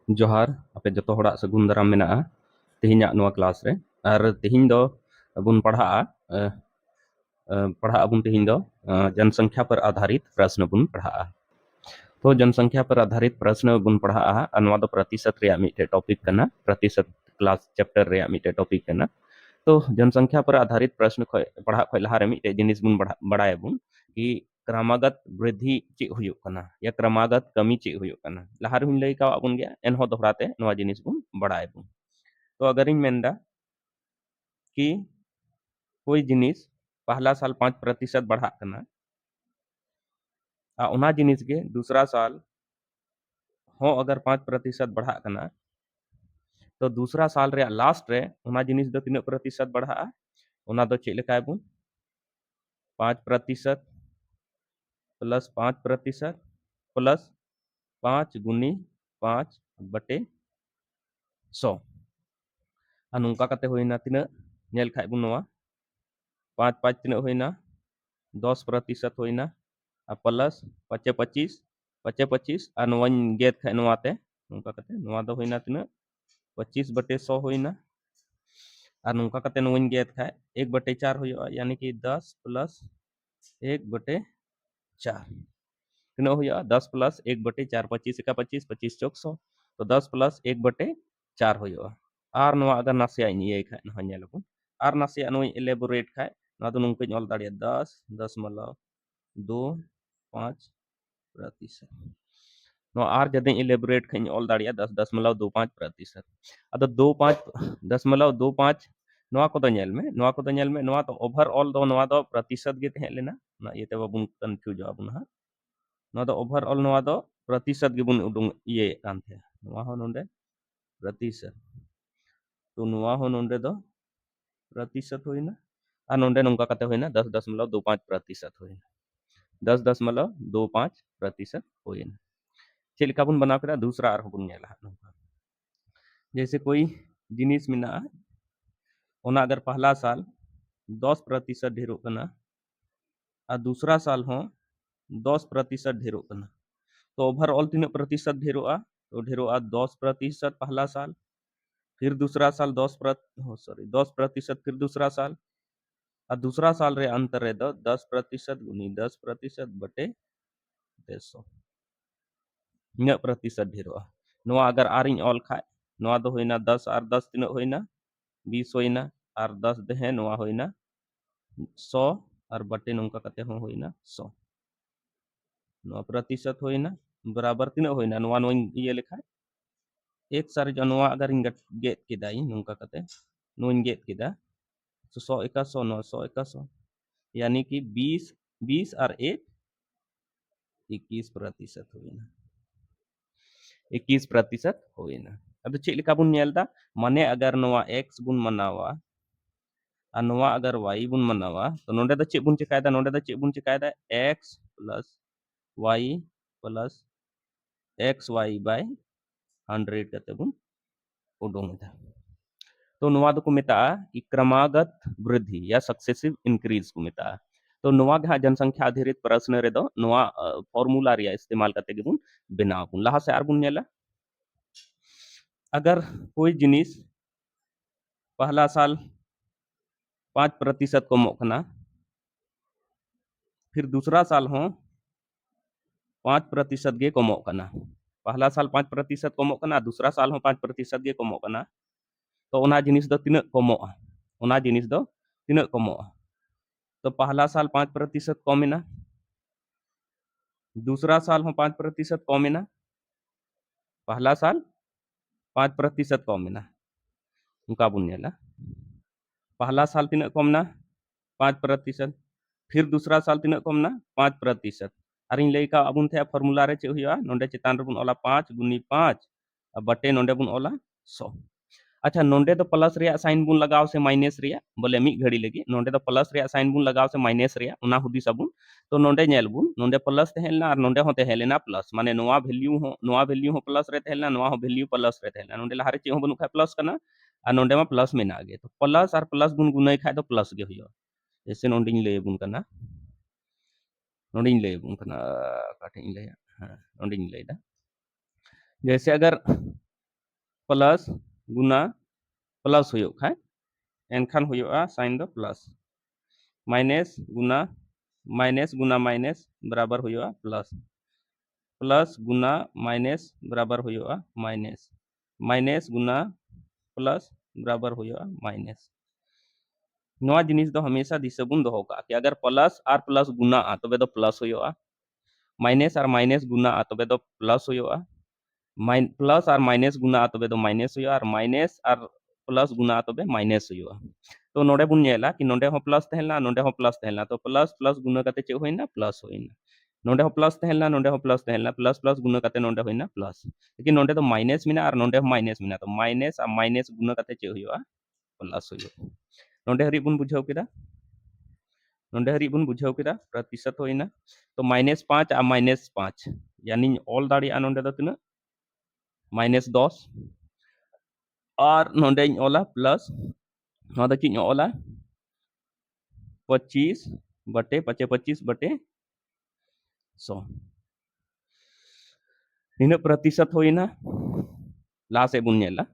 जोहार आपे जतो हड़ाग सगुन दाराम मेनागा तेहिᱧᱟᱜ नोवा क्लास रे और तेहिᱧ दो बुन पढ़ागा पढ़ागा बुन तेहिᱧ दो जनसंख्या पर आधारित प्रश्न बुन पढ़ागा। तो जनसंख्या पर आधारित प्रश्न बुन पढ़ागा और नोवा दो प्रतिशत रेया मिटे टॉपिक कना, प्रतिशत क्लास चैप्टर रेया मिटे टॉपिक कना। तो जनसंख्या पर आधारित प्रश्न पढ़ा खय लहारे मिटे जिनिस बुन बड़ाय बुन कि क्रमागत वृद्धि चे हुयुग कना या क्रमागत कमी चे हुयुग कना। लहारे हुन लई का बुन गया एनहो दोहराते नोवा जिनिस बुन बड़ाय बुन। तो अगर इन मेंदा कि कोई जिनिस पहला साल 5% बढ़ा कना उना जिनिस के दूसरा साल हो अगर 5% बढ़ा कना तो दूसरा साल रे लास्ट रे उना जिनिस दो तीन प्रतिशत बढ़ा उना दो चेक लेकाय बुन 5% प्लस 5% प्लस 5 गुनी 5 बटे 100 अनुका कते होइना तीन नेल खाय बुन नोवा 5 5 तीन होइना 10% होइना प्लस 5 25 5 25 और नोवन गेट खाय नोवाते नुका कते नोवा दो होइना तीन 25 बटे 100 होइना और नुका कते नोवन गेट खाय 1 बटे 4 होइयो यानी कि 10 प्लस 1 बटे 4 तीन होइयो 10 प्लस 1 बटे 4 25 का 25 25 चौक 100 तो 10 प्लस 1 बटे 4 होइयो और नोवा अगर नासिया ये खाय न हन्यालबो और नासिया नो एलेबोरेट खाय ना तो नुंकु ऑल दाड़िया 10 दशमलव 2 5% नो आर जदे एलेबोरेट खኝ ऑल दाड़िया 10.25% अदो 25.25 नोवा को नेल में नोवा तो ओवरऑल दो नोवा दो प्रतिशत गे तहे लेना ना येते बाबुन कंफ्यूज आबुन हा नोवा दो ओवरऑल नोवा दो प्रतिशत गे बुन उडुंग ये कान थे नोवा हो नोंडे प्रतिशत तो नोवा हो नोंडे दो प्रतिशत होइना और नोंडे नोंका कते होइना 10.25% होइना 10.25% होइना चेक लेका बुन बनाव केदा दूसरा आर बुन नेला नोंका जैसे कोई जिनिस मिना ओना अगर पहला साल 10% ढेरोग कना और दूसरा साल हो 10% ढेरोग कना तो ओवरऑल तीन प्रतिशत ढेरोआ तो ढेरोआ 10% पहला साल फिर दूसरा साल 10% फिर दूसरा साल और दूसरा साल रे अंतर रे दो 10% गुनी 10% बटे 150 इन प्रतिशत ढेरोआ नोआ अगर आरिन ऑल खाय नोआ दो होइना 10 और 10 तीन होइना 20 होइना और 10 देहे नोआ होइना 100 और बटे नोंका कते हो होइना 100 नोआ प्रतिशत होइना बराबर तीन होइना नोआ नो ये लिखा एक सारे जो नोआ अगर इन गेट केदा नोंका कते नो इन गेट केदा तो 100 एका 100 नो 100 एका 100 यानी कि 20 और 1 21% होइना 21% होइना अब चेक लेका बुन नेलदा माने अगर नोआ x बुन मनावा और नोआ अगर y बुन मनावा तो नोंडे द चेक बुन चिकायदा नोंडे द चेक बुन चिकायदा x plus y plus xy by 100 कते बुन उडोंगदा तो नोआ दो को मेता कि क्रमागत वृद्धि या सक्सेसिव इंक्रीज को मेता तो नोआ गे जनसंख्या आधारित प्रश्न रे दो नोआ फॉर्मूला रे इस्तेमाल करते बुन बनाव बुन लहा से आर बुन नेला अगर कोई जिनिस पहला साल 5% कमोग कना फिर दूसरा साल हो 5% गे कमोग कना पहला साल 5% कमोग कना दूसरा साल हो 5% गे कमोग कना तो ओना जिनिस दो तीन कमोगा ओना जिनिस दो तीन कमोगा तो पहला साल 5% कमेना दूसरा साल हो 5% कमेना पहला साल 5% कमेना उनका बुन नेला पहला साल तीन कमना 5% फिर दूसरा साल तीन कमना 5% और इन लई का अबुन थे फॉर्मूला रे चे हुआ नोंडे चितान रे बुन ओला 5 गुनी 5 बटे नोंडे बुन ओला 100 अच्छा नोंडे तो प्लस रे साइन बुन लगाव से माइनस रे बोले मी घड़ी लगी नोंडे तो प्लस रे साइन बुन लगाव से माइनस रे उना हुदी सबुन तो नोंडे नेल बुन नोंडे प्लस तहेलना और नोंडे होते हेलेना प्लस माने नोआ वैल्यू हो प्लस रे तहेलना नोआ हो वैल्यू प्लस रे तहेलना नोंडे लहारे चे हो बनु खा प्लस कना और नोंडे मा प्लस में ना गे तो प्लस और प्लस बुन गुनाई खाय तो प्लस गे हुयो जैसे नोंडिंग ले बुन कना नोंडिंग ले बुन कना काटिंग ले हां नोंडिंग ले दा जैसे अगर प्लस गुना प्लस हुयो खाय एनखान हुयोआ साइन दो प्लस माइनस गुना माइनस बराबर हुयोआ प्लस प्लस गुना माइनस बराबर हुयोआ माइनस माइनस गुना प्लस बराबर हुयोआ माइनस नवा जिनिस दो हमेशा दिशा बुन दोहो का कि अगर प्लस और प्लस गुना आ तबे दो प्लस हुयोआ माइनस और माइनस गुना आ तबे दो प्लस हुयोआ प्लस और माइनस गुना तबे दो माइनस हुयोआ और माइनस और प्लस गुना तबे माइनस हुयोआ तो नोडे बुन नेला कि नोडे हो प्लस तहला नोडे हो प्लस तहला तो प्लस प्लस गुना कते चे होइना प्लस होइना नोडे हो प्लस तहला नोडे हो प्लस तहला प्लस प्लस गुना कते नोडे होइना प्लस लेकिन नोडे तो माइनस मिना और नोडे हो माइनस मिना तो माइनस और माइनस गुना कते चे हुयोआ प्लस हुयोआ नोडे हरि बुन बुझाव केदा नोडे हरि बुन बुझाव केदा प्रतिशत होइना तो -5 और -5 यानी ऑल दाड़िया नोडे दो तिना -10 और नोडे ओला प्लस नोडे चिन ओला 25 बटे 25 बटे 100 इन प्रतिशत होइना लासे बुन नेला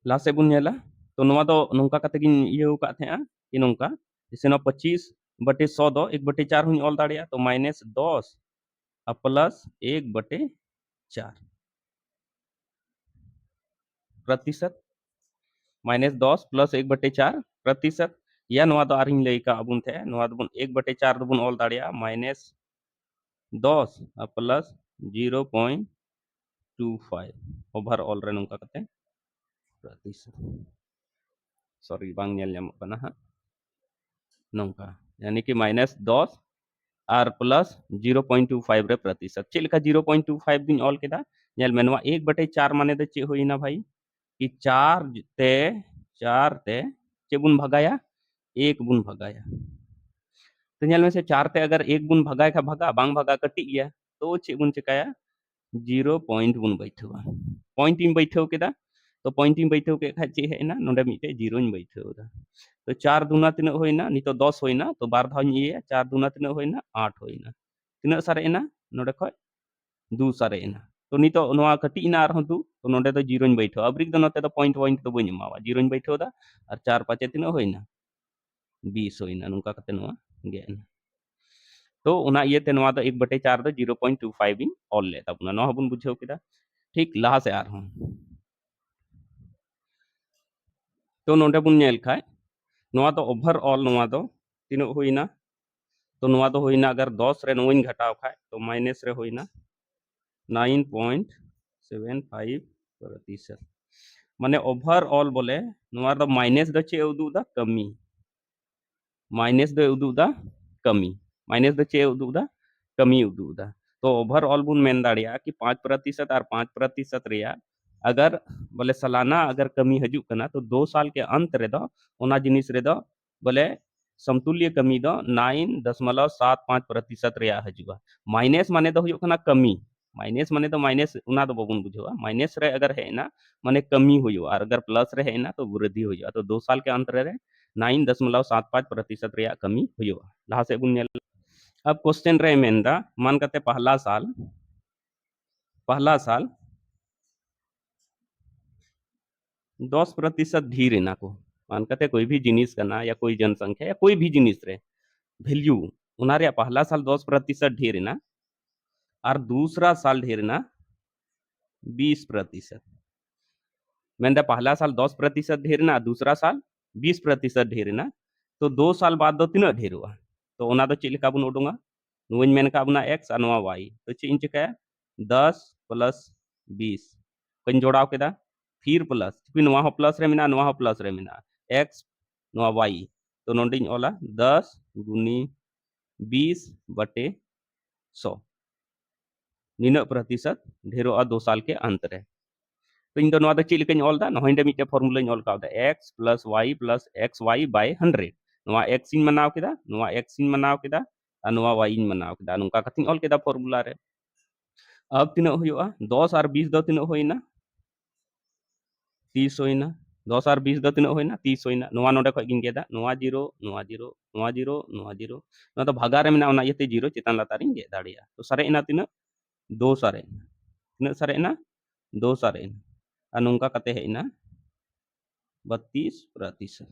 लासे बुन नेला तो नोवा दो नोंका कते गिन इयो का थेआ कि नोंका जैसे ना 25 बटे 100 दो 1 बटे 4 हुई ऑल दाड़िया तो -10 और प्लस 1 बटे 4 प्रतिशत -10 प्लस 1 बटे 4 प्रतिशत या नोवा दो आरिन लई का अबुन थे नोवा दो 1 बटे 4 दो बुन ऑल दाड़िया -10 और प्लस 0.25 ओवरऑल रे नोंका कते प्रतिशत सॉरी बांग नेल ᱧᱟᱢᱚᱜ ᱠᱟᱱᱟ ᱦᱟᱸᱜ नोंका यानी कि -10 और प्लस 0.25 रे प्रतिशत चे लेका 0.25 दिन ऑल केदा नेल में नोवा 1 बटे 4 माने दो चे होइना भाई कि 4 ते चे बुन भगाया 1 बुन भगाया तो नेल में से 4 ते अगर 1 बुन भगाए का भगा बांग भगा कटी गया तो चे बुन चिकाया 0 पॉइंट बुन बैठवा पॉइंट इन बैठव केदा तो पॉइंट इन बैठव के खा चे हेना नोंडे मिटे 0 इन बैठव दा तो 4 दूना तिना होइना नितो 10 होइना तो बार धाव ये 4 दूना तिना होइना 8 होइना तिना सारेना नोंडे खय 2 सारेना तो नितो नोवा कटी इना आरहं 2 तो नोंडे दो 0 इन बैठव अब्रिक दो नोते दो पॉइंट दो बइन मावा 0 इन बैठव दा और 4 5 तिना होइना 20 होइना नोंका कते नोवा गेना तो उना इयते नोवा दो 1 बटे 4 दो 0.25 इन ऑल ले ताबुना नोवा बुन बुझाव केदा ठीक लाहा से आरहं तो नोंडे बुन नेल खाय नोवा दो ओवरऑल नोवा दो तिनो होइना तो नोवा दो होइना अगर 10 रे नोइन घटाव खाय तो माइनस रे होइना 9.75 प्रतिशत माने ओवरऑल बोले नोवा दो माइनस दो चे उदु दा कमी माइनस दो उदु दा कमी माइनस दो चे उदु दा कमी उदु दा तो ओवरऑल बुन मेन दाड़िया कि 5% और 5% रिया अगर बोले सालाना अगर कमी हजू कना तो 2 साल के अंत रे दो ओना जिनिस रे दो बोले समतुल्य कमी दो 9.75% रिया हजुआ माइनस माने दो हुयो कना कमी माइनस माने तो माइनस उना दो बबुन बुझवा माइनस रे अगर है ना माने कमी हुयो और अगर प्लस रे है ना तो वृद्धि हुयो तो 2 साल के अंत रे 9.75% रिया कमी हुयो लाहा से बुन नेल अब क्वेश्चन रे मेंदा मान कते पहला साल 10% ढीर ना को मान कते कोई भी जिनिस कना या कोई जनसंख्या या कोई भी जिनिस रे वैल्यू उना रे पहला साल 10% ढेर ना और दूसरा साल ढेर ना 20% मेंदा पहला साल 10% ढेर ना दूसरा साल 20% ढेर ना तो 2 साल बाद दो तीना ढेरुआ तो उना दो चेक लेका बुन उडुंगा नुइन मेन का बुना x और नवा y तो चे इन चिकाया 10 प्लस 20 कइन जोड़ाव केदा फिर प्लस फिर नवा हो प्लस रे मिना नवा हो प्लस रे मिना x नवा y तो नोंडिन ओला 10 गुनी 20 बटे 100 निना प्रतिशत ढेरोआ 2 साल के अंत रे तो इन दो नवा दो चे लेकाኝ ऑल दा नोइंडे मिटे फार्मूलाኝ ऑल कावदा x प्लस xy बाय 100 नवा x इन मनाव केदा नवा x इन मनाव केदा और नवा y इन मनाव केदा नुका कथिङ ऑल केदा फार्मूला रे अब तिना हुयोआ 10 और 20 दो तिना होइना 30 होइना 10 और 20 दो तिना होइना 30 होइना नवा नोडे खय गिन गेदा नवा 0 नवा 0 नवा 0 नवा 0 नवा तो भागा रे मेना ओना इयते 0 चेतान लातारिङ गे दाड़िया तो सारे इना तिना 2 सारे तिना सारे इना 2 साल और नोंका कते हेना 32%।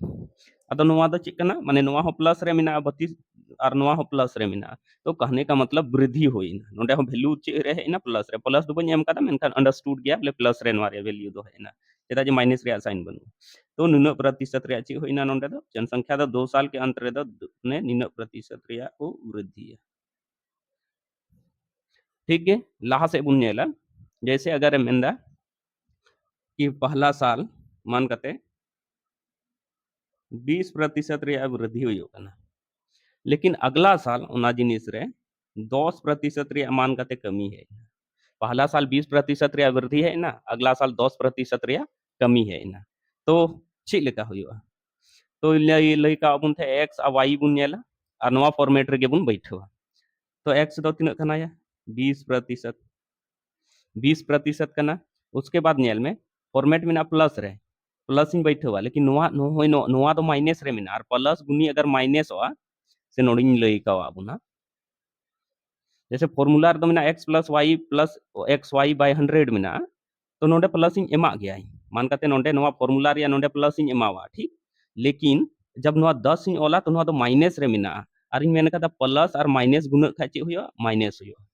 अदो नोवा दो चेक करना माने नोवा हो प्लस रे मिना 32 और नोवा हो प्लस रे मिना, तो कहने का मतलब वृद्धि होइना नोंडे हो वैल्यू चे रे हेना प्लस दो बन एम कदा मेनखान अंडरस्टूड गया बोले प्लस रे नोवा रे वैल्यू दो हेना चेदा जे माइनस रे साइन बनु, तो नुना प्रतिशत रे चे होइना नोंडे दो जनसंख्या दो 2 साल के अंत रे दो ने निना प्रतिशत रे को वृद्धि है। ठीक है लाहा से बुन नेला जैसे अगर मेंदा कि पहला साल मान कते 20% रे वृद्धि हुई होना, लेकिन अगला साल ओना जिनिस रे 10% रे मान कते कमी है। पहला साल 20% रे वृद्धि है ना, अगला साल 10% रे कमी है ना, तो चे लेका हुआ तो लइका बुन थे x आ y बुन नेला और नवा फॉर्मेट रे बुन बैठवा, तो x दो तिना कना या 20%, 20% कना उसके बाद नेल में फॉर्मेट में ना प्लस रे प्लस इन बैठवा, लेकिन नोवा तो माइनस रे मिना और प्लस गुनी अगर माइनस होआ से नोडिन लइका आबुना जैसे फॉर्मूला रे मिना x प्लस y बाय 100 मिना, तो नोडे प्लस इन एमा गया मान कते नोडे नोवा फॉर्मूला रे नोडे प्लस इन एमावा ठीक, लेकिन जब नोवा 10 इन ओला तो नोवा तो माइनस रे मिना और इन मेन कदा प्लस और माइनस गुना खा चे हुआ माइनस हुआ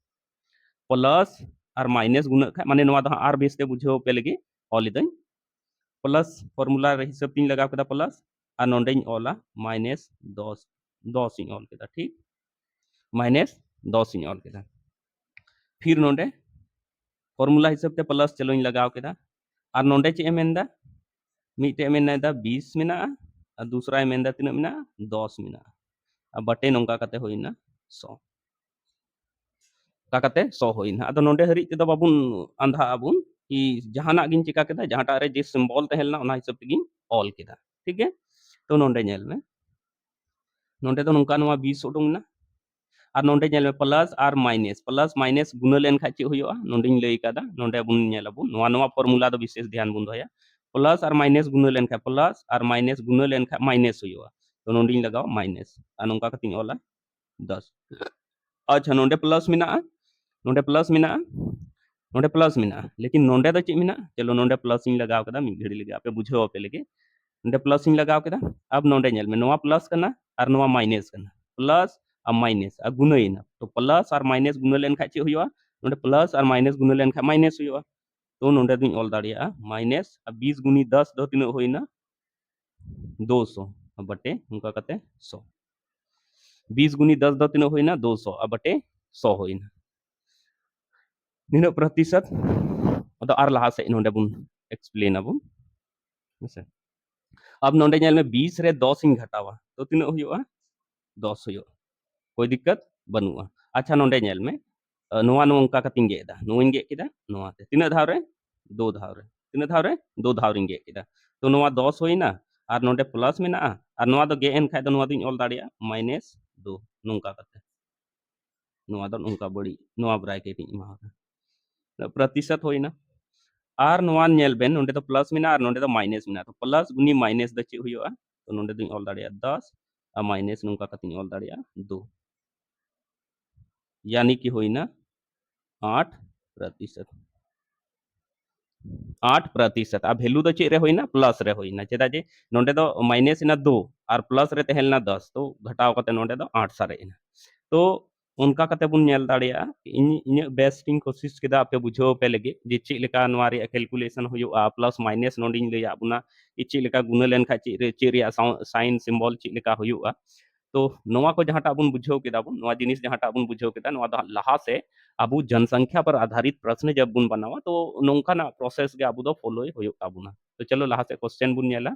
प्लस और माइनस गुना खा माने नोवा दो आर बेस ते बुझो पे लगे ऑल इदन प्लस फॉर्मूला रे हिसाब तीन लगा केदा प्लस और नोडे इन ओला माइनस 10 10 इन ऑल केदा ठीक माइनस 10 इन ऑल केदा फिर नोडे फॉर्मूला हिसाब ते प्लस चलो इन लगाव केदा और नोडे चे मेनदा मीटे मेनदा 20 मिना और दूसरा मेनदा तिना मिना 10 मिना और बटे नोंका कते होइना 100 का कते 100 होइना अदो नोडे हरि ते दो बाबुन अंधा आबुन कि जहाना गिन चिका केदा जहाटा रे जे सिंबल तहेलना ओना हिसाब ते गिन ऑल केदा ठीक है, तो नोडे नेल में नोडे तो नोंका नोवा 20 उडुंगना और नोडे नेल में प्लस माइनस गुना लेन खा चे हुआ नोडे लई कादा नोडे बुन नेला बुन नोवा नोवा फॉर्मूला दो विशेष ध्यान बुन दोया प्लस और माइनस गुना लेन खा प्लस और माइनस गुना लेन खा माइनस हुआ, तो नोडे लगाओ माइनस और नोंका कतिन ओला 10 अच्छा नोडे प्लस मिना नोडे प्लस मिना नोडे प्लस मिना लेकिन नोडे दो चे मिना चलो नोडे प्लस इन लगाव कदा मी घड़ी लगे आपे बुझो पे लगे नोडे प्लस इन लगाव केदा अब नोडे नेल में नोवा प्लस करना और नोवा माइनस करना प्लस और माइनस और गुना तो प्लस और माइनस गुना लेन खा चे हुआ नोडे प्लस और माइनस गुना लेन खा माइनस हुआ, तो नोडे दुई ऑल दाड़िया माइनस 20 गुनी 10 दो तीन होइना 200 बटे उनका कते 100 20 गुनी 10 दो तीन होइना 200 बटे 100 होइना निनो प्रतिशत अदो आर लहा से नोडे बुन एक्सप्लेन अबुन से अब नोडे नेल में 20 रे 10 इन घटावा तो तीन हुआ 10 हुआ कोई दिक्कत बनुआ। अच्छा नोडे नेल में नोवा नोंका कतिन गेदा नोइन गे केदा नोवा ते तीन धाव रे दो धाव रे तीन धाव रे दो धाव रिन गे केदा, तो नोवा 10 होइना और नोडे प्लस मेना और नोवा दो गे एन खाय दो नोवा दिन ऑल दाड़िया माइनस 2 नोंका कते नोवा दो नोंका बड़ी नोवा ब्रैकेट इन मा प्रतिशत होइना और नोवा नेल बेन नोडे तो प्लस मेना और नोडे तो माइनस मेना, तो प्लस गुनी माइनस द चे हुआ तो नोडे दिन ऑल दाड़िया 10 और माइनस नोंका कतिन ऑल दाड़िया 2 यानी कि होइना 8%। 8% अब वैल्यू दो चे रे होइना प्लस रे होइना चेदा जे नोडे दो माइनस ना 2 और प्लस रे तहेलना 10 तो घटाव कते नोडे दो 8 सारे ना, तो उनका कते बुन नेल दाड़िया इन बेस्टिंग कोशिश केदा आपे बुझो पे लगे जे चे लेका नोवा रे कैलकुलेशन हुआ प्लस माइनस नोडिन ले आबुना चे लेका गुना लेन खा चे रे साइन सिंबल चे लेका हुआ, तो नोवा को जहाटा बुन बुझो केदा बुन नोवा जिनिस जहाटा बुन बुझो केदा नोवा दो लहा से अबु जनसंख्या पर आधारित प्रश्न जब बुन बनावा तो नोंका ना प्रोसेस के अबु दो फॉलो हुई आबुना, तो चलो लहा से क्वेश्चन बुन नेला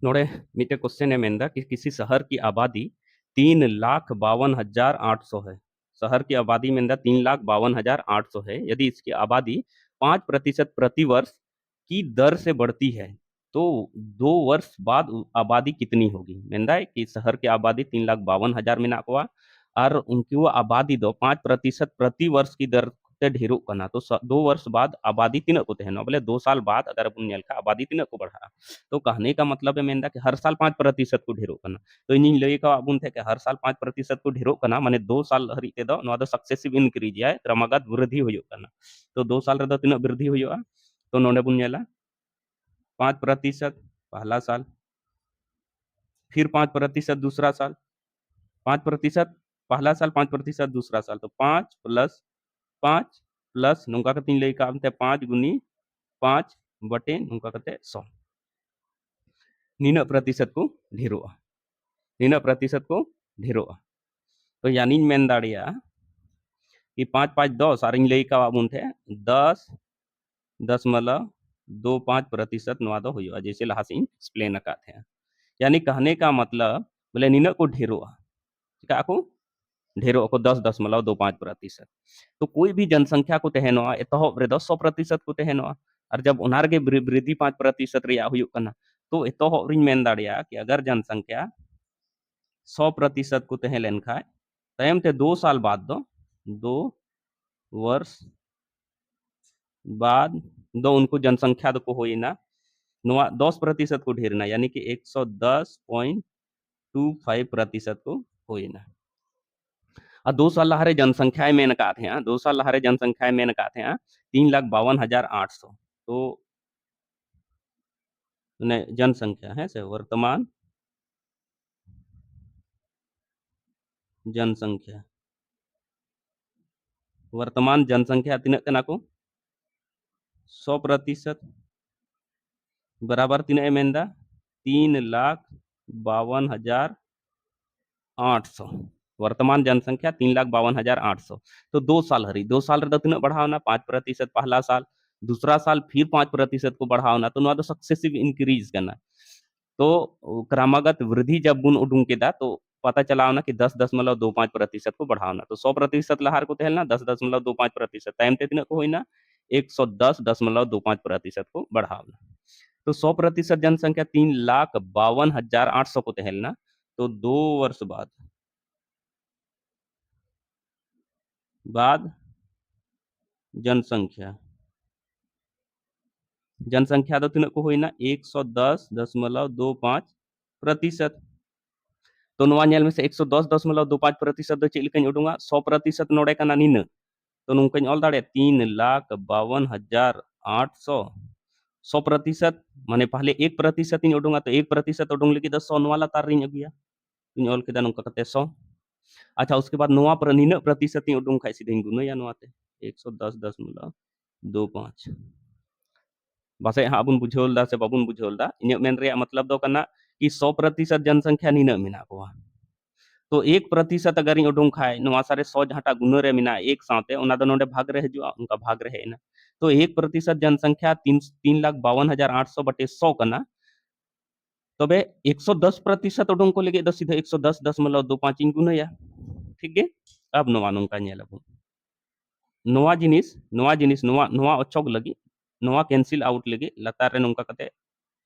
नोड़े मिटे क्वेश्चन है मेंदा कि किसी शहर की आबादी 3,52,800 है, शहर की आबादी मेंदा 3,52,800 है, यदि इसकी आबादी 5% प्रति वर्ष की दर से बढ़ती है तो 2 वर्ष बाद आबादी कितनी होगी मेंदा कि शहर की आबादी 3,52,000 में नाकवा और उनकी वो आबादी दो 5% प्रति वर्ष की दर ते ढेरों कना तो 2 वर्ष बाद आबादी तीना को तहनो बोले 2 साल बाद अगर अपन नेल का आबादी तीना को बढ़ा तो कहने का मतलब है मेनदा कि हर साल 5% को ढेरों कना तो इन लई का अबुन थे कि हर साल 5% को ढेरों कना माने 2 साल हरि ते दो नवा दो सक्सेसिव इनक्रीज या क्रमगत वृद्धि होयो कना तो 2 साल रे दो तीना वृद्धि होयो तो नोंडे बुन नेला 5% पहला साल फिर 5% दूसरा साल 5% पहला साल 5% दूसरा साल तो 5 + 5 + नौका तीन लई का 5 गुनी 5 बटे नौका 100 प्रतिशत को ढेरों नीना प्रतिशत को ढेरों तो यानी मेन दाड़िया कि 5 5 10 और इन लई का बुन थे 10.25% नवा दो हुआ जैसे लहासिन एक्सप्लेन का थे यानी कहने का मतलब बोले नीना को ढेरों का को ढेरों को 10.25% तो कोई भी जनसंख्या को तहनवा एतहब रे 100% को तहनवा और जब उनार के वृद्धि 5% रिया हुई कना तो एतहब रिन मेन दाड़िया कि अगर जनसंख्या 100% को तहे लेन खाए तयम ते 2 साल बाद दो 2 वर्ष बाद दो उनको जनसंख्या दो को होई ना 10% को ढेरना यानी कि 110.25% को होई ना और 2 साल लहारे जनसंख्या में न का थे 2 साल लहारे जनसंख्या में न का थे 3,52,800 तो जनसंख्या है से वर्तमान जनसंख्या तीन को 100% बराबर तीन मेनदा 3,52,800 वर्तमान जनसंख्या 3,52,800 तो 2 साल हरी 2 साल रे तीन बढ़ावना 5% पहला साल दूसरा साल फिर 5% को बढ़ावना तो नवा सक्सेसिव इंक्रीज करना तो क्रमागत वृद्धि जब गुण उडूंग के दा तो पता चला ना कि 10.25% को बढ़ावना तो 100% लहार को तहलना 10.25% टाइम ते तीन को होइना 110.25% को बढ़ावना तो 100% जनसंख्या 3,52,800 को तहलना तो 2 वर्ष बाद जनसंख्या तो तीन को होइना 110.25% तो नवा नेल में से 110.25% दो चेक लेकिन उडूंगा 100% नोड़े कना नीना तो नुंकन ऑल दाड़े 3,52,800 100% माने पहले 1% इन उडूंगा तो 1% उडूंग लगी 100 नवा लातार रिन अगुया इन ऑल केदा नुंका कते 100 अच्छा उसके बाद नवा पर नीना प्रतिशत इन उडूंग खाई सीधे गुना नवाते 110.25 बासे हाँ बुन बुझोल दा से बाबुन बुझोल दा इन मेन रे मतलब दो कना कि 100% जनसंख्या नीना मिना को तो 1% अगर इन उडूंग खाए नवा सारे 100 जहाटा गुना रे मिना एक साथे उना दो नोडे भाग रे हजुआ उनका भाग रे ना तो 1% जनसंख्या 3,52,800 बटे 100 कना तबे 110% उडूंग को लगे दो सीधे 110.25 गुना ठीक है अब नवा नोंका नेलाबो नवा जिनिस नवा अचोक लगी नवा कैंसिल आउट लगी लतार रे नोंका कते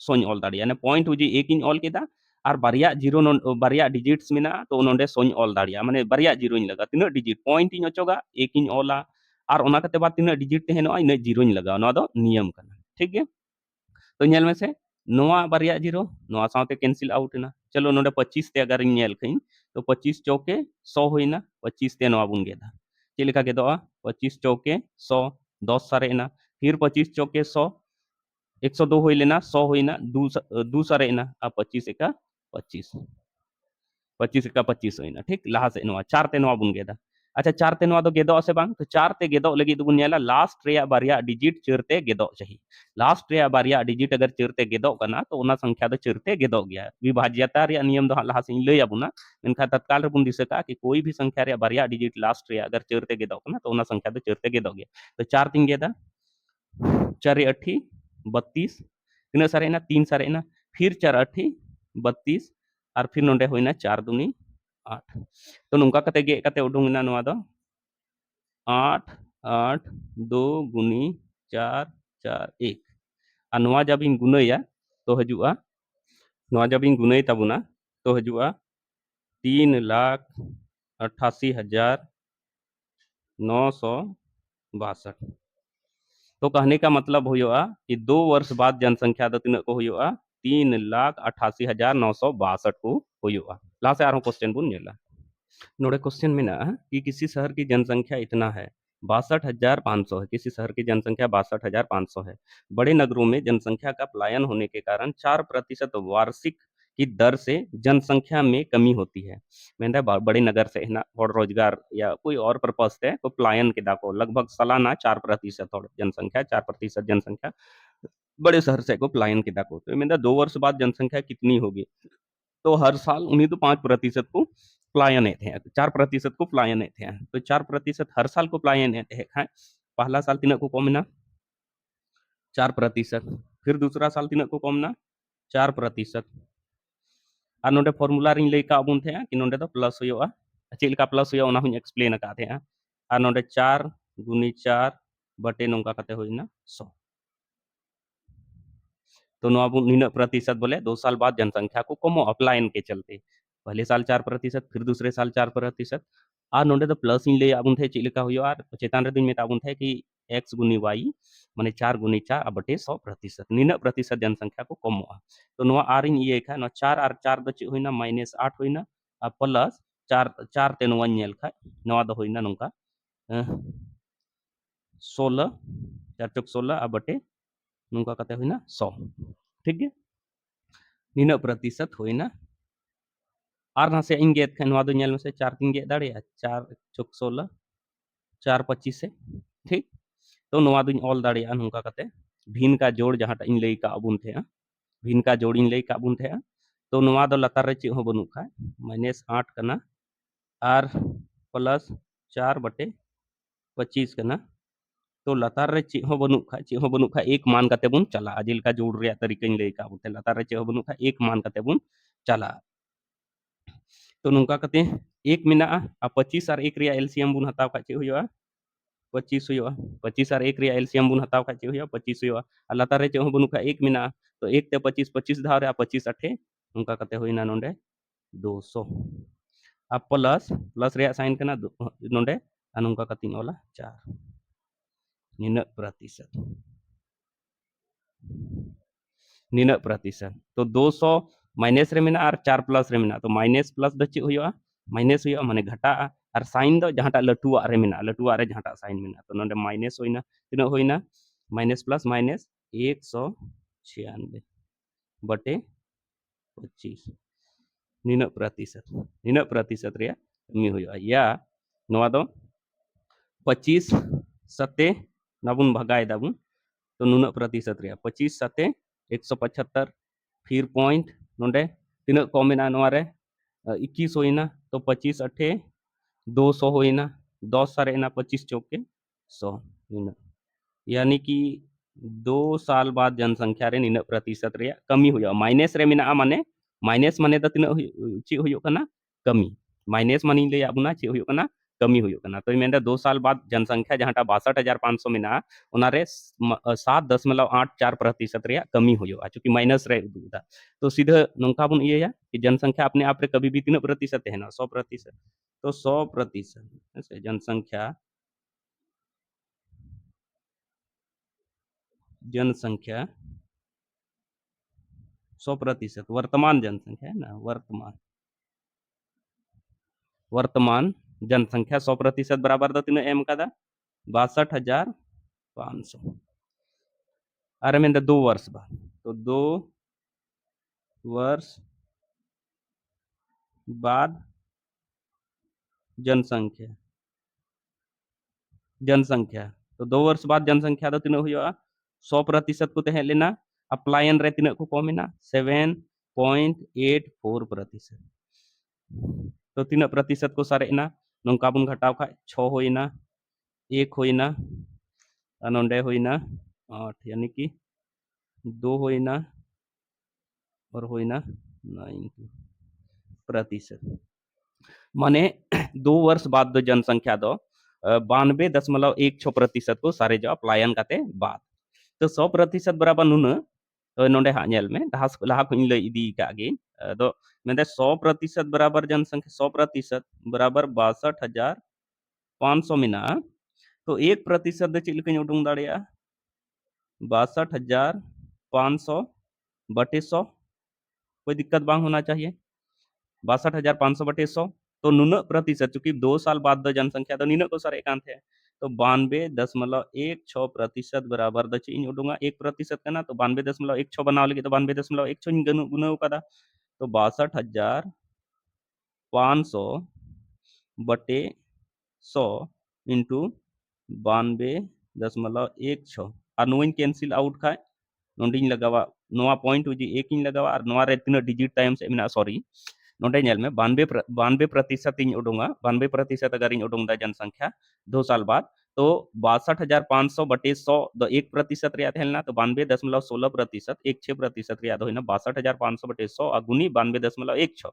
सोन ऑल दाड़िया ने पॉइंट उजी एक इन ऑल केदा और बारिया जीरो बारिया डिजिट्स मिना तो नोंडे सोन ऑल दाड़िया माने बारिया जीरो इन लगा तीना डिजिट पॉइंट इन अचोगा एक इन ऑला और ओना कते बाद तीना डिजिट तहनो इन जीरो इन लगा नवा दो नियम कना ठीक है तो नेल में से नवा बारिया जीरो नवा साथे कैंसिल आउट ना चलो नोंडे 25 ते अगर नेल खइन तो 25 चौके 100 होइना 25 ते नवा बुन गेदा चेलिका गेदोआ 25 चौके 100 10 सारे ना फिर 25 चौके 100 102 हुई लेना 100 हुई ना दू सारे ना अब 25 का 25 25 का 25 हुई ना ठीक लहा से नवा 4 ते नवा बुन गेदा अच्छा 4 ते नवा दो गेदो से बांग तो 4 ते गेदो लगी दुगुन नेला लास्ट रे बारिया डिजिट चरते गेदो चाहिए लास्ट रे बारिया डिजिट अगर चरते गेदो कना तो ओना संख्या दो चरते गेदो गया विभाज्यता रे नियम दो लहा से लई आबुना मेनखा तत्काल रे बुन दिसका कि कोई भी संख्या रे बारिया डिजिट लास्ट रे अगर चरते गेदो कना तो ओना संख्या दो चरते गेदो गया तो 4 तीन गेदा 4 अठी 32 तीना सारे ना 3 सारे ना फिर 4 अठी 32 और फिर नोंडे होइना 4 दूनी 8 तो नुंका कते गे कते उडुंग ना नवा दो 8 8 2 गुनी 4 4 1 और नवा जब इन गुनाया तो हजुआ नवा जब इन गुनाई तबुना तो हजुआ 3,88,900 62 तो कहने का मतलब हुआ कि 2 वर्ष बाद जनसंख्या दो तीन को हुआ 3,88,962 को हुआ ला से आरो क्वेश्चन बुन नेला नोड़े क्वेश्चन में ना कि किसी शहर की जनसंख्या इतना है 62,500 है किसी शहर की जनसंख्या 62,500 है बड़े नगरों में जनसंख्या का पलायन होने के कारण 4% वार्षिक की दर से जनसंख्या में कमी होती है मैंने बड़े नगर से है ना और रोजगार या कोई और पर्पस है तो पलायन के दाको लगभग सालाना 4% और जनसंख्या 4% जनसंख्या बड़े शहर से को पलायन के दाको तो मैंने 2 वर्ष बाद जनसंख्या कितनी होगी तो हर साल उन्हीं तो 5% को पलायन थे 4% को पलायन थे तो 4% हर साल को पलायन थे पहला साल तीन को कम ना 4% फिर दूसरा साल तीन को कम ना 4% और नोडे फॉर्मूला रिंग ले का बुन थे कि नोडे तो प्लस हुआ चेल का प्लस हुआ उना हुन एक्सप्लेन का थे और नोडे 4 गुनी 4 बटे नोंका कते होइना 100 तो नवा निना प्रतिशत बोले 2 साल बाद जनसंख्या को कमो अपलायन के चलते पहले साल 4% फिर दूसरे साल 4% और नोडे तो प्लस इन ले आबुन थे चिलिका हुई और चेतान रे दिन में ताबुन थे कि x गुनी y माने 4 गुनी 4 अब बटे 100% निना प्रतिशत जनसंख्या को कमो तो नवा आर इन ये का न 4 और 4 द होइना -8 होइना और प्लस 4 4 ते नवा नेल खा नवा द होइना नोंका 16 4 चौक 16 अब बटे नोंका कते होइना 100 ठीक है निना प्रतिशत होइना और ना से इंगेत खान नवा दो नेल में से 4 तीन गेट दाड़े 4 चौक 16 4 25 से ठीक तो नवा दुन ऑल दाड़े नोंका कते भिन का जोड़ जहां इन लई का अबुन थे भिन का जोड़ इन लई का अबुन थे तो नवा दो लतार रे चे हो बनु खा -8 कना और प्लस 4 बटे 25 कना तो लतार रे चे हो बनु खा एक मान कते बुन चला अजिल का जोड़ रे तरीका इन लई का अबुन थे लतार रे चे हो बनु खा एक मान कते बुन चला तो नोंका कते एक मिना आ 25 और 1 रिया एलसीएम बुन हताव का चे हुआ 25 हुआ 25 और 1 रिया एलसीएम बुन हताव का चे हुआ 25 हुआ आ लतार रे चे हो बनु खा एक मिना तो 1 ते 25 25 धाव रे 25 अठे नोंका कते होइना नोंडे 200 आ प्लस प्लस रे साइन कना नोंडे आ नोंका कतिन ओला 4 निना प्रतिशत तो 200 माइनस रे मेना और 4 प्लस रे मेना तो माइनस प्लस द चे हुआ माइनस हुआ माने घटा और साइन दो जहां लटुआ रे जहां साइन मेना तो नोंडे माइनस होइना तिना होइना माइनस प्लस माइनस 196 बटे 25 निना प्रतिशत रे मी हुआ या नवा दो 25 सते नबुन भगाए दाबुन तो नुना प्रतिशत रे 25 सते 175 फिर पॉइंट नोंडे तीन को मेना नवा रे 21 होइना तो 25 अठे 200 होइना 10 सारे ना 25 चौके 100 निना यानी कि 2 साल बाद जनसंख्या रे निना प्रतिशत रे कमी हुआ माइनस रे मेना माने द तीन ची हुयो कना कमी माइनस मानी ले आबुना ची हुयो कना कमी हुयो कना तो मेंदा 2 साल बाद जनसंख्या जहां 62,500 मेना ओना रे 7.84% रे कमी हुयो चूंकि माइनस रे उदुदा तो सीधा नोंका बुन ये कि जनसंख्या अपने आप रे कभी भी 3% है ना 100% तो 100% जनसंख्या जनसंख्या 100% वर्तमान जनसंख्या है ना वर्तमान जनसंख्या 100% बराबर दो तीन एम का 62,500 अरे में 2 वर्ष बाद तो 2 वर्ष बाद जनसंख्या तो 2 वर्ष बाद जनसंख्या दो तीन हुआ 100% को तहे लेना अपलायन रे तीन को कमेना 7.84% तो तीन प्रतिशत को सारेना नोंका बुन घटाव खा 6 होइना 1 होइना नोंडे होइना 8 यानी कि 2 होइना और होइना 9% माने 2 वर्ष बाद दो जनसंख्या दो 92.16% को सारे जो पलायन काते बाद तो 100% बराबर नुन तो नोंडे हा नेल में लाहा खुइन ले इदी का गे दो मेंदे 100% बराबर जनसंख्या 100% बराबर 62,500 मिना तो 1% दो चिल्लिकन उडुंग दाड़िया 62,500 बटे 100 कोई दिक्कत बांग होना चाहिए 62,500 बटे 100 तो नुन प्रतिशत चूंकि 2 साल बाद द जनसंख्या तो नीन को सर एकांत है तो 92.16% बराबर द इन उडुंगा 1% करना तो 92.16 बनाव लगे तो 92.16 गुना कदा तो 62,500 बटे 100 इंटू 92.16 और नोइन कैंसिल आउट खाए नोंडिंग लगावा नोआ पॉइंट उजी एक इन लगावा और नोआ रे तीना डिजिट टाइम से मिना सॉरी नोंडे नेल में 92% इन उडुंगा 92% अगर इन उडुंग दा जनसंख्या 2 साल बाद तो 62,500 बटे 100 दो 1% रिया थेलना तो 92.16% 16% रिया दो 62,500 बटे 100 और गुनी 92.16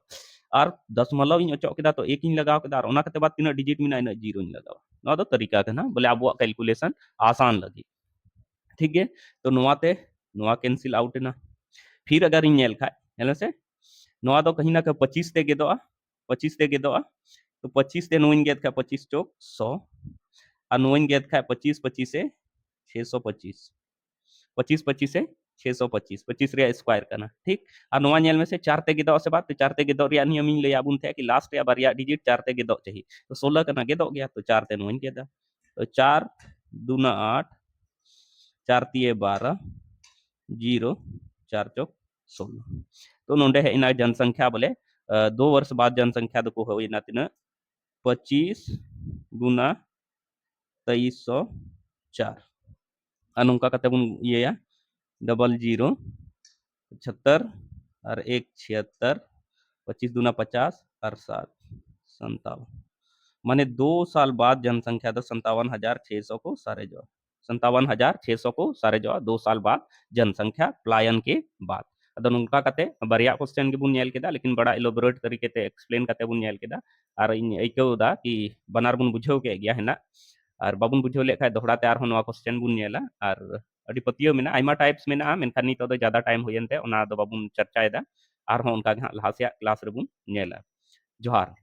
और दशमलव इन अचो केदा तो एक इन लगाव केदा और ओना कते बाद तीना digit Mina in zero in लगावा नोआ दो तरीका कना बोले अब कैलकुलेशन आसान लगी ठीक है तो नोआते नोआ कैंसिल आउट ना फिर अगर इन नेल खाए हेलो से नोआ दो कहीं ना कहीं 25 ते गेदोआ 25 ते गेदोआ तो 25 ते नोइन गेद का 25 चौक 100 और नोइन गेद का 25 25 से 625 25 25 से 625 25 रे स्क्वायर करना ठीक और नोआ नेल में से 4 ते गेदो से बात तो 4 ते गेदो रिया नियम इन ले आबुन थे कि लास्ट या बारिया डिजिट 4 ते गेदो चाहिए तो 16 करना गेदो गया तो 4 ते नोइन गेदा तो 4 दूना 8 4 तिये 12 0 4 चौक 16 तो नोंडे है इना जनसंख्या बोले 2 वर्ष बाद जनसंख्या दो हो इना तिना 25 गुना 2304 अनुका कते बुन ये या 00 76 और 1 76 25 दूना 50 और 7 57 माने 2 साल बाद जनसंख्या तो 57,600 को सारे जो 57,600 को सारे जो 2 साल बाद जनसंख्या प्लायन के बाद अदन उनका कते बरिया क्वेश्चन के बुन नेल केदा लेकिन बड़ा एलोबरेट तरीके ते एक्सप्लेन कते बुन नेल केदा और इन एकोदा कि बनार बुन बुझाव के गया है ना और बाबुन बुझाव लेखा दोहरा ते आर होनवा क्वेश्चन बुन नेला और अडी पतियो में आयमा टाइप्स में मेनखान नितो दो ज्यादा टाइम होयनते ओना दो बाबुन चर्चाएदा और उनका लहासिया क्लास रे बुन नेला जोहार